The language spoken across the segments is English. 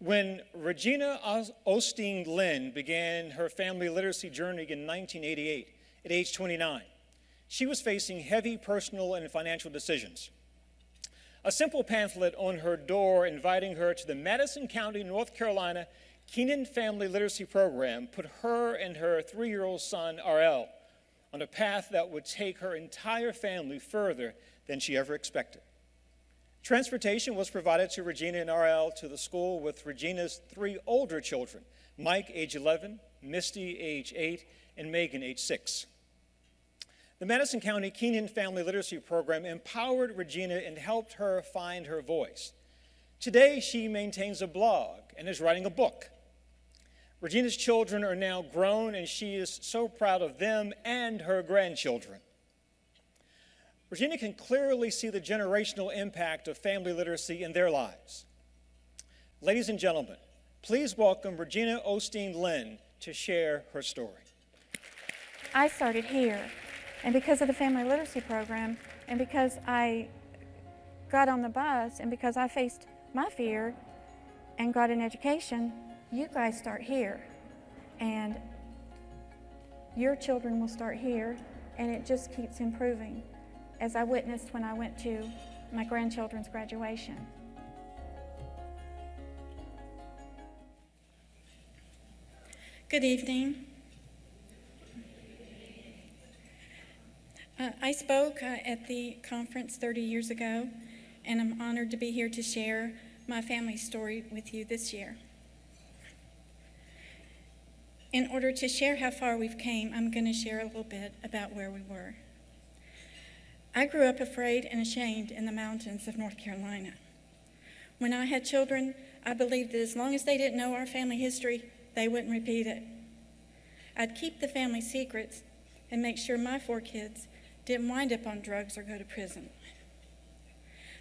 When Regina Lynn began her family literacy journey in 1988 at age 29, she was facing heavy personal and financial decisions. A simple pamphlet on her door inviting her to the Madison County, North Carolina Keenan Family Literacy Program put her and her 3-year-old son, RL, on a path that would take her entire family further than she ever expected. Transportation was provided to Regina and RL to the school with Regina's 3 older children, Mike, age 11, Misty, age 8, and Megan, age 6. The Madison County Keenan Family Literacy Program empowered Regina and helped her find her voice. Today, she maintains a blog and is writing a book. Regina's children are now grown, and she is so proud of them and her grandchildren. Regina can clearly see the generational impact of family literacy in their lives. Ladies and gentlemen, please welcome Regina Lynn to share her story. I started here, and because of the family literacy program, and because I got on the bus, and because I faced my fear and got an education, you guys start here, and your children will start here, and it just keeps improving, as I witnessed when I went to my grandchildren's graduation. Good evening. I spoke at the conference 30 years ago, and I'm honored to be here to share my family story with you this year. In order to share how far we've came, I'm going to share a little bit about where we were. I grew up afraid and ashamed in the mountains of North Carolina. When I had children, I believed that as long as they didn't know our family history, they wouldn't repeat it. I'd keep the family secrets and make sure my 4 kids didn't wind up on drugs or go to prison.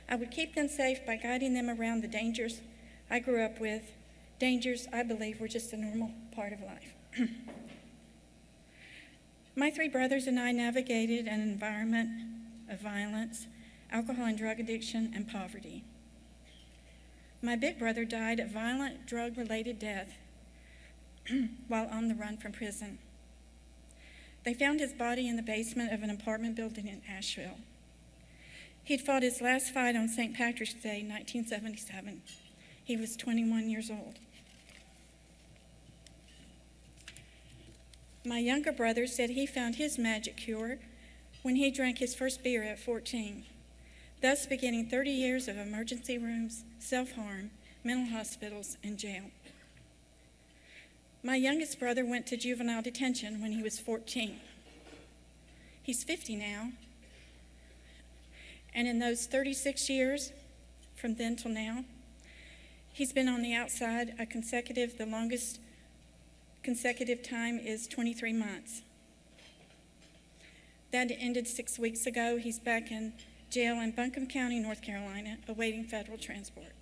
I would keep them safe by guiding them around the dangers I grew up with, dangers I believe were just a normal part of life. My 3 brothers and I navigated an environment of violence, alcohol and drug addiction, and poverty. My big brother died a violent drug-related death while on the run from prison. They found his body in the basement of an apartment building in Asheville. He'd fought his last fight on St. Patrick's Day, 1977. He was 21 years old. My younger brother said he found his magic cure when he drank his first beer at 14, thus beginning 30 years of emergency rooms, self-harm, mental hospitals, and jail. My youngest brother went to juvenile detention when he was 14. He's 50 now, and in those 36 years, from then till now, he's been on the outside the longest consecutive time is 23 months. That ended 6 weeks ago. He's back in jail in Buncombe County, North Carolina, awaiting federal transport.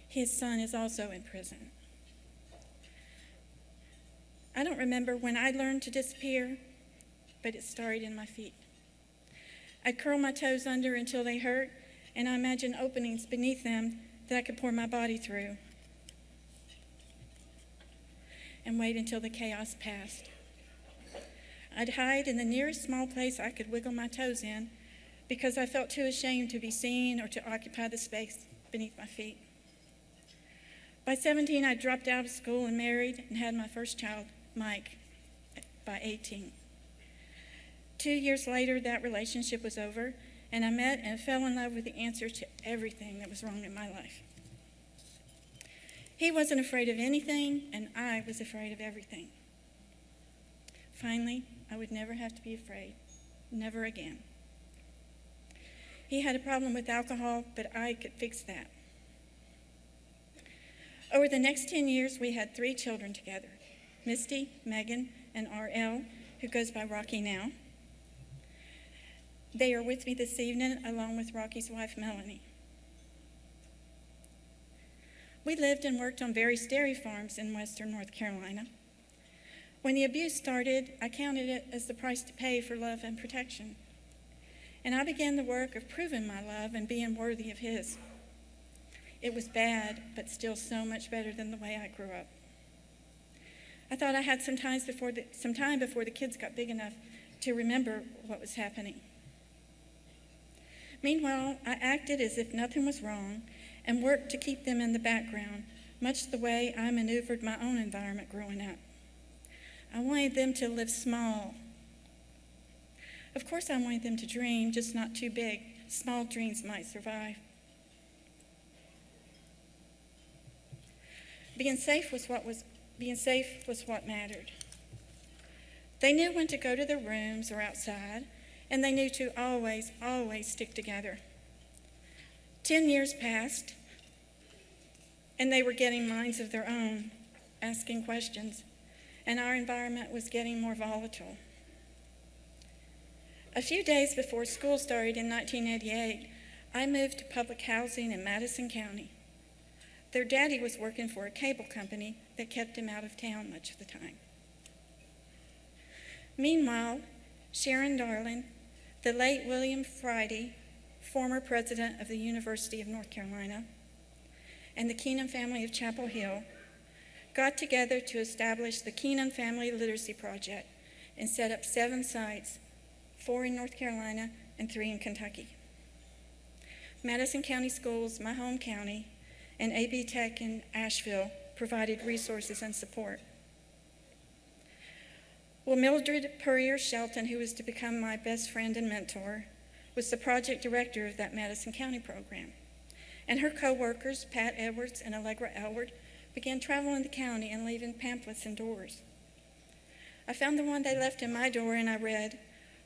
His son is also in prison. I don't remember when I learned to disappear, but it started in my feet. I'd curl my toes under until they hurt, and I imagined openings beneath them that I could pour my body through, and wait until the chaos passed. I'd hide in the nearest small place I could wiggle my toes in because I felt too ashamed to be seen or to occupy the space beneath my feet. By 17, I dropped out of school and married and had my first child, Mike, by 18. 2 years later, that relationship was over, and I met and fell in love with the answer to everything that was wrong in my life. He wasn't afraid of anything, and I was afraid of everything. Finally, I would never have to be afraid, never again. He had a problem with alcohol, but I could fix that. Over the next 10 years, we had 3 children together, Misty, Megan, and RL, who goes by Rocky now. They are with me this evening, along with Rocky's wife, Melanie. We lived and worked on various dairy farms in western North Carolina. When the abuse started, I counted it as the price to pay for love and protection. And I began the work of proving my love and being worthy of his. It was bad, but still so much better than the way I grew up. I thought I had some time before the kids got big enough to remember what was happening. Meanwhile, I acted as if nothing was wrong and worked to keep them in the background, much the way I maneuvered my own environment growing up. I wanted them to live small. Of course, I wanted them to dream, just not too big. Small dreams might survive. Being safe was what mattered. They knew when to go to their rooms or outside, and they knew to always, always stick together. 10 years passed, and they were getting minds of their own, asking questions, and our environment was getting more volatile. A few days before school started in 1988, I moved to public housing in Madison County. Their daddy was working for a cable company that kept him out of town much of the time. Meanwhile, Sharon Darling, the late William Friday, former president of the University of North Carolina, and the Keenan family of Chapel Hill got together to establish the Keenan Family Literacy Project and set up 7 sites, 4 in North Carolina and 3 in Kentucky. Madison County Schools, my home county, and AB Tech in Asheville provided resources and support. Well, Mildred Purrier Shelton, who was to become my best friend and mentor, was the project director of that Madison County program. And her co-workers, Pat Edwards and Allegra Elward, began traveling the county and leaving pamphlets indoors. I found the one they left in my door and I read,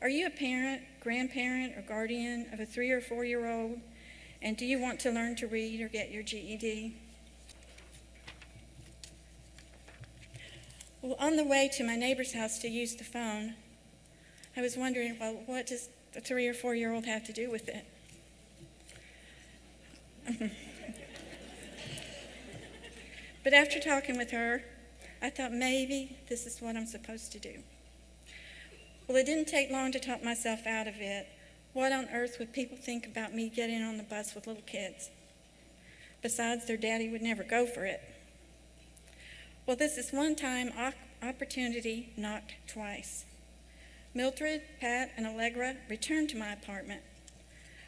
"Are you a parent, grandparent, or guardian of a 3 or 4-year-old? And do you want to learn to read or get your GED?" Well, on the way to my neighbor's house to use the phone, I was wondering, well, what does a 3 or 4-year-old have to do with it? But after talking with her, I thought maybe this is what I'm supposed to do. Well, it didn't take long to talk myself out of it. What on earth would people think about me getting on the bus with little kids? Besides, their daddy would never go for it. Well, this is one-time opportunity knocked twice. Mildred, Pat, and Allegra returned to my apartment.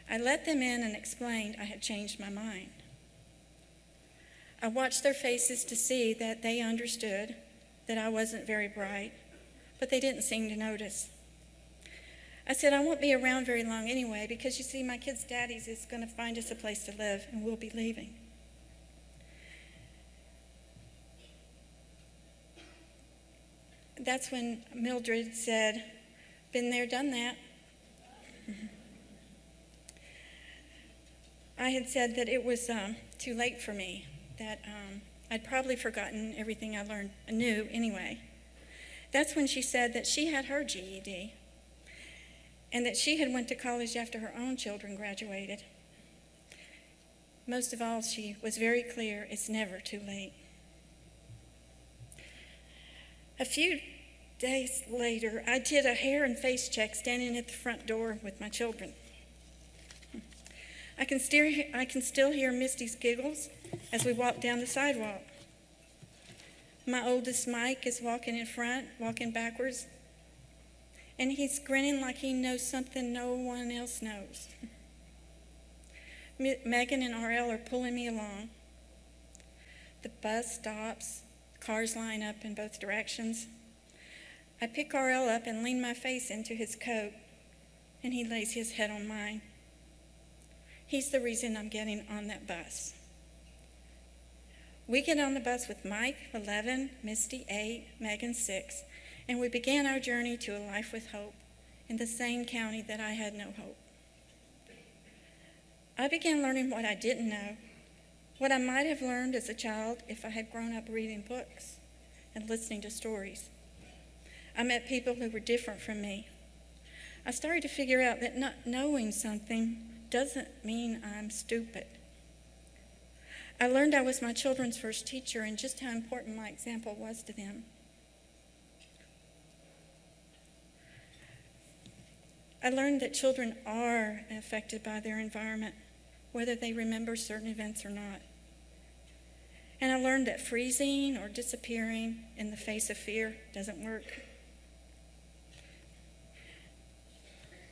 I let them in and explained I had changed my mind. I watched their faces to see that they understood that I wasn't very bright, but they didn't seem to notice. I said, I won't be around very long anyway, because you see, my kid's daddy's is going to find us a place to live, and we'll be leaving. That's when Mildred said, "Been there, done that." I had said that it was too late for me, that I'd probably forgotten everything I knew anyway. That's when she said that she had her GED and that she had went to college after her own children graduated. Most of all, she was very clear, it's never too late. A few days later, I did a hair and face check standing at the front door with my children. I can still hear Misty's giggles as we walk down the sidewalk. My oldest, Mike, is walking in front, walking backwards, and he's grinning like he knows something no one else knows. Megan and RL are pulling me along. The bus stops, cars line up in both directions. I pick RL up and lean my face into his coat, and he lays his head on mine. He's the reason I'm getting on that bus. We get on the bus with Mike, 11, Misty, 8, Megan, 6, and we began our journey to a life with hope in the same county that I had no hope. I began learning what I didn't know, what I might have learned as a child if I had grown up reading books and listening to stories. I met people who were different from me. I started to figure out that not knowing something doesn't mean I'm stupid. I learned I was my children's first teacher and just how important my example was to them. I learned that children are affected by their environment, whether they remember certain events or not. And I learned that freezing or disappearing in the face of fear doesn't work.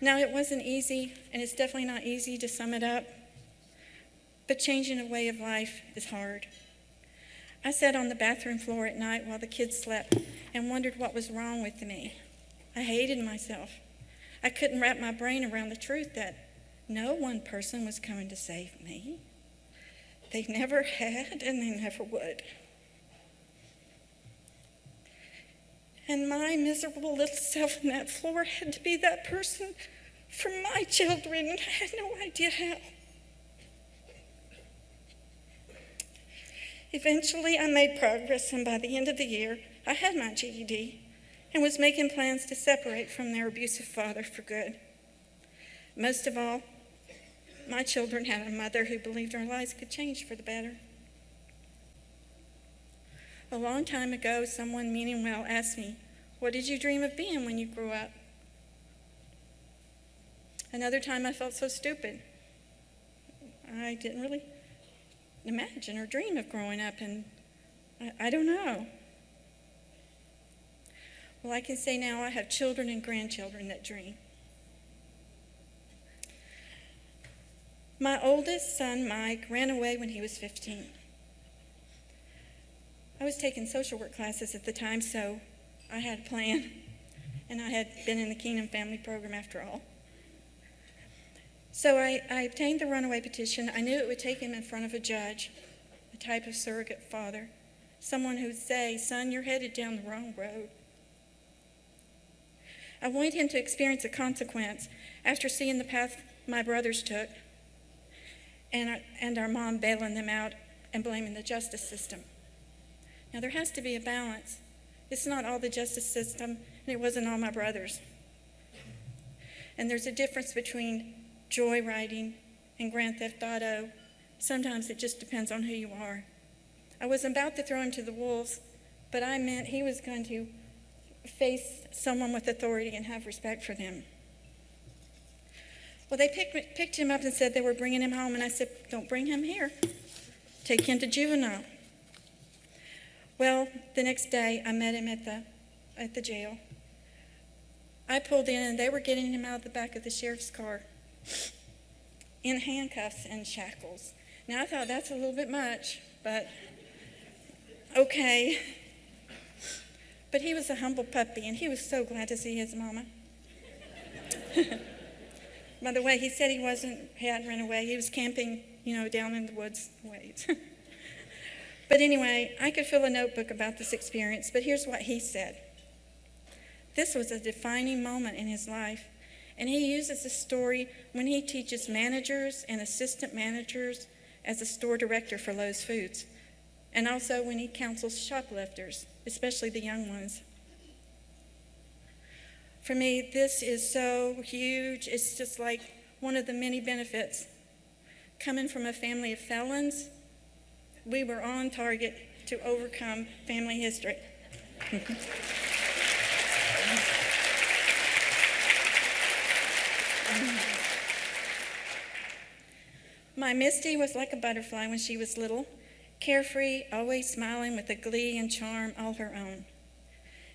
Now, it wasn't easy, and it's definitely not easy to sum it up, but changing a way of life is hard. I sat on the bathroom floor at night while the kids slept and wondered what was wrong with me. I hated myself. I couldn't wrap my brain around the truth that no one person was coming to save me. They never had, and they never would. And my miserable little self on that floor had to be that person for my children, and I had no idea how. Eventually, I made progress, and by the end of the year, I had my GED and was making plans to separate from their abusive father for good. Most of all, my children had a mother who believed our lives could change for the better. A long time ago, someone meaning well asked me, "What did you dream of being when you grew up?" Another time I felt so stupid. I didn't really imagine or dream of growing up, and I don't know. Well, I can say now I have children and grandchildren that dream. My oldest son, Mike, ran away when he was 15. I was taking social work classes at the time, so I had a plan, and I had been in the Kingdom Family Program after all. So I obtained the runaway petition. I knew it would take him in front of a judge, a type of surrogate father, someone who would say, "Son, you're headed down the wrong road." I wanted him to experience a consequence after seeing the path my brothers took and our mom bailing them out and blaming the justice system. Now, there has to be a balance. It's not all the justice system, and it wasn't all my brothers. And there's a difference between joyriding and grand theft auto. Sometimes it just depends on who you are. I was about to throw him to the wolves, but I meant he was going to face someone with authority and have respect for them. Well, they picked him up and said they were bringing him home, and I said, "Don't bring him here. Take him to juvenile." Well, the next day I met him at the jail. I pulled in, and they were getting him out of the back of the sheriff's car in handcuffs and shackles. Now, I thought that's a little bit much, but okay. But he was a humble puppy, and he was so glad to see his mama. By the way, he said he hadn't run away. He was camping, down in the woods ways. But anyway, I could fill a notebook about this experience, but here's what he said. This was a defining moment in his life, and he uses this story when he teaches managers and assistant managers as a store director for Lowe's Foods, and also when he counsels shoplifters, especially the young ones. For me, this is so huge. It's just like one of the many benefits. Coming from a family of felons, we were on target to overcome family history. My Misty was like a butterfly when she was little, carefree, always smiling with a glee and charm all her own.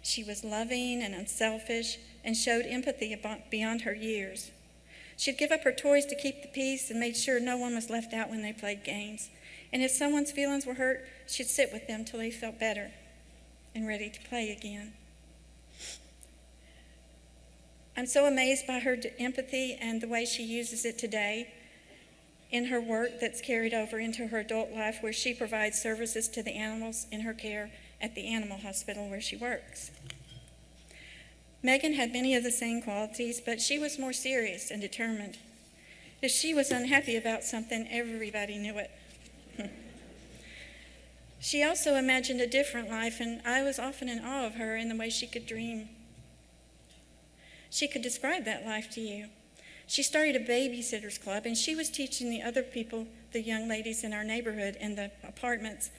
She was loving and unselfish and showed empathy beyond her years. She'd give up her toys to keep the peace and made sure no one was left out when they played games. And if someone's feelings were hurt, she'd sit with them till they felt better and ready to play again. I'm so amazed by her empathy and the way she uses it today in her work that's carried over into her adult life, where she provides services to the animals in her care at the animal hospital where she works. Megan had many of the same qualities, but she was more serious and determined. If she was unhappy about something, everybody knew it. She also imagined a different life, and I was often in awe of her in the way she could dream. She could describe that life to you. She started a babysitters club, and she was teaching the other people, the young ladies in our neighborhood and the apartments,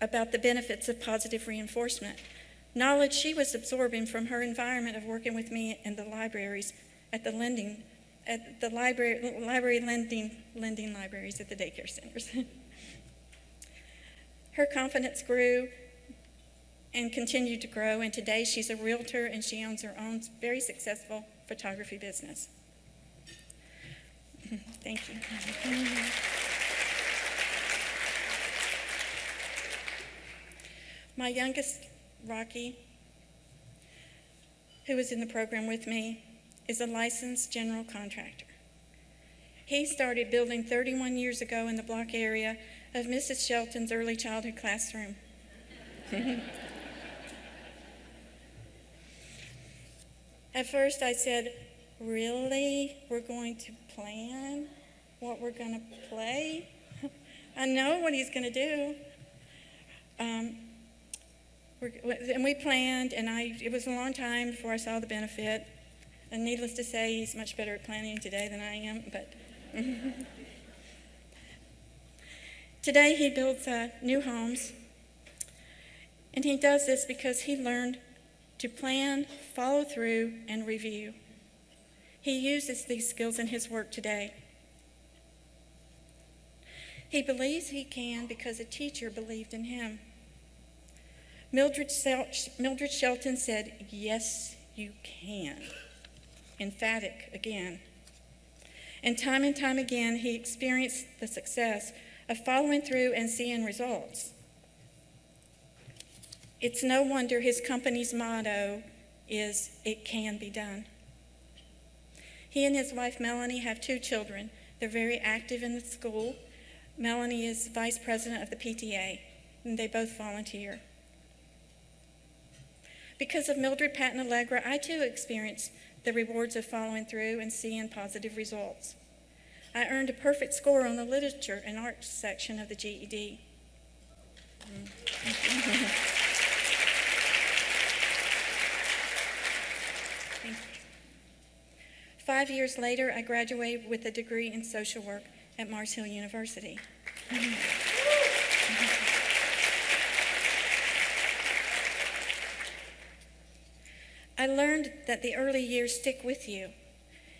about the benefits of positive reinforcement. Knowledge she was absorbing from her environment of working with me in the libraries at the lending libraries at the daycare centers. Her confidence grew and continued to grow, and today she's a realtor and she owns her own very successful photography business. Thank you. My youngest, Rocky, who was in the program with me, is a licensed general contractor. He started building 31 years ago in the block area of Mrs. Shelton's early childhood classroom. At first I said, really? We're going to plan what we're going to play? I know what he's going to do. And we planned, and it was a long time before I saw the benefit. And needless to say, he's much better at planning today than I am. But today he builds new homes. And he does this because he learned to plan, follow through, and review. He uses these skills in his work today. He believes he can because a teacher believed in him. Mildred Shelton said, "Yes, you can." Emphatic again. And time again, he experienced the success of following through and seeing results. It's no wonder his company's motto is, "It can be done." He and his wife, Melanie, have 2 children. They're very active in the school. Melanie is vice president of the PTA, and they both volunteer. Because of Mildred, Pat, and Allegra, I too experienced the rewards of following through and seeing positive results. I earned a perfect score on the literature and arts section of the GED. Thank you. 5 years later, I graduated with a degree in social work at Mars Hill University. I learned that the early years stick with you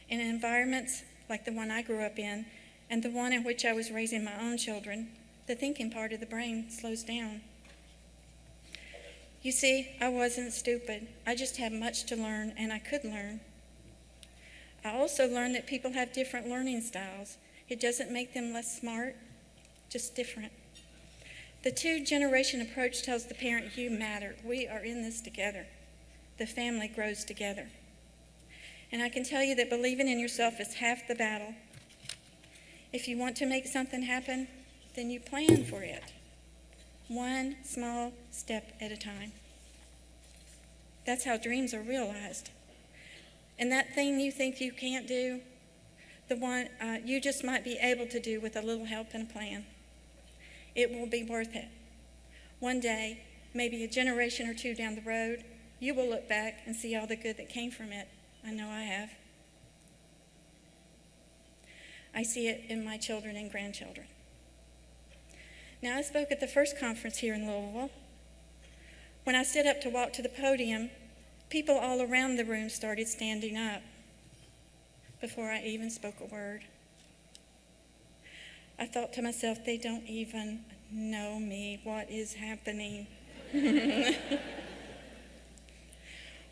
in environments like the one I grew up in and the one in which I was raising my own children. The thinking part of the brain slows down. You see, I wasn't stupid. I just had much to learn, and I could learn. I also learned that people have different learning styles. It doesn't make them less smart, just different. The 2-generation approach tells the parent, you matter. We are in this together. The family grows together. And I can tell you that believing in yourself is half the battle. If you want to make something happen, then you plan for it. One small step at a time. That's how dreams are realized. And that thing you think you can't do, the one you just might be able to do with a little help and a plan, it will be worth it. One day, maybe a generation or 2 down the road, you will look back and see all the good that came from it. I know I have. I see it in my children and grandchildren. Now, I spoke at the first conference here in Louisville. When I stood up to walk to the podium, people all around the room started standing up before I even spoke a word. I thought to myself, they don't even know me. What is happening?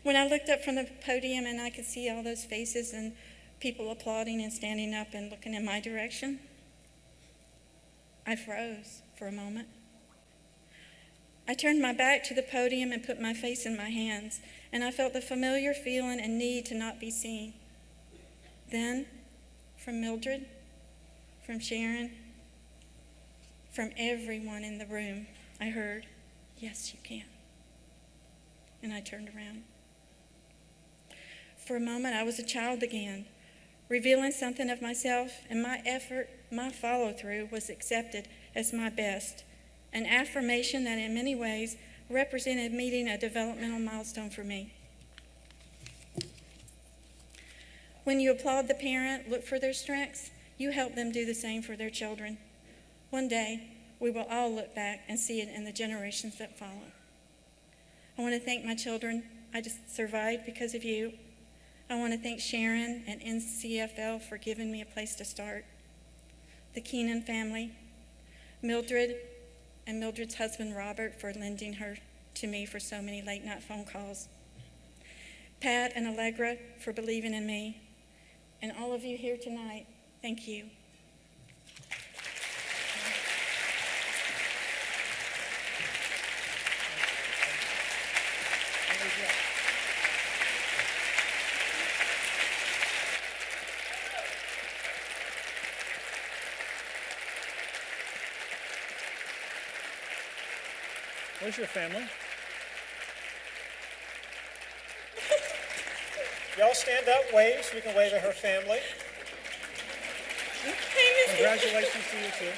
When I looked up from the podium and I could see all those faces and people applauding and standing up and looking in my direction, I froze for a moment. I turned my back to the podium and put my face in my hands, and I felt the familiar feeling and need to not be seen. Then, from Mildred, from Sharon, from everyone in the room, I heard, yes, you can. And I turned around. For a moment, I was a child again, revealing something of myself, and my effort, my follow-through was accepted as my best, an affirmation that in many ways represented meeting a developmental milestone for me. When you applaud the parent, look for their strengths, you help them do the same for their children. One day, we will all look back and see it in the generations that follow. I want to thank my children. I just survived because of you. I want to thank Sharon and NCFL for giving me a place to start. The Keenan family, Mildred, and Mildred's husband, Robert, for lending her to me for so many late-night phone calls. Pat and Allegra for believing in me. And all of you here tonight, thank you. Where's your family? Y'all stand up, wave, so we can wave at her family. Congratulations to you too.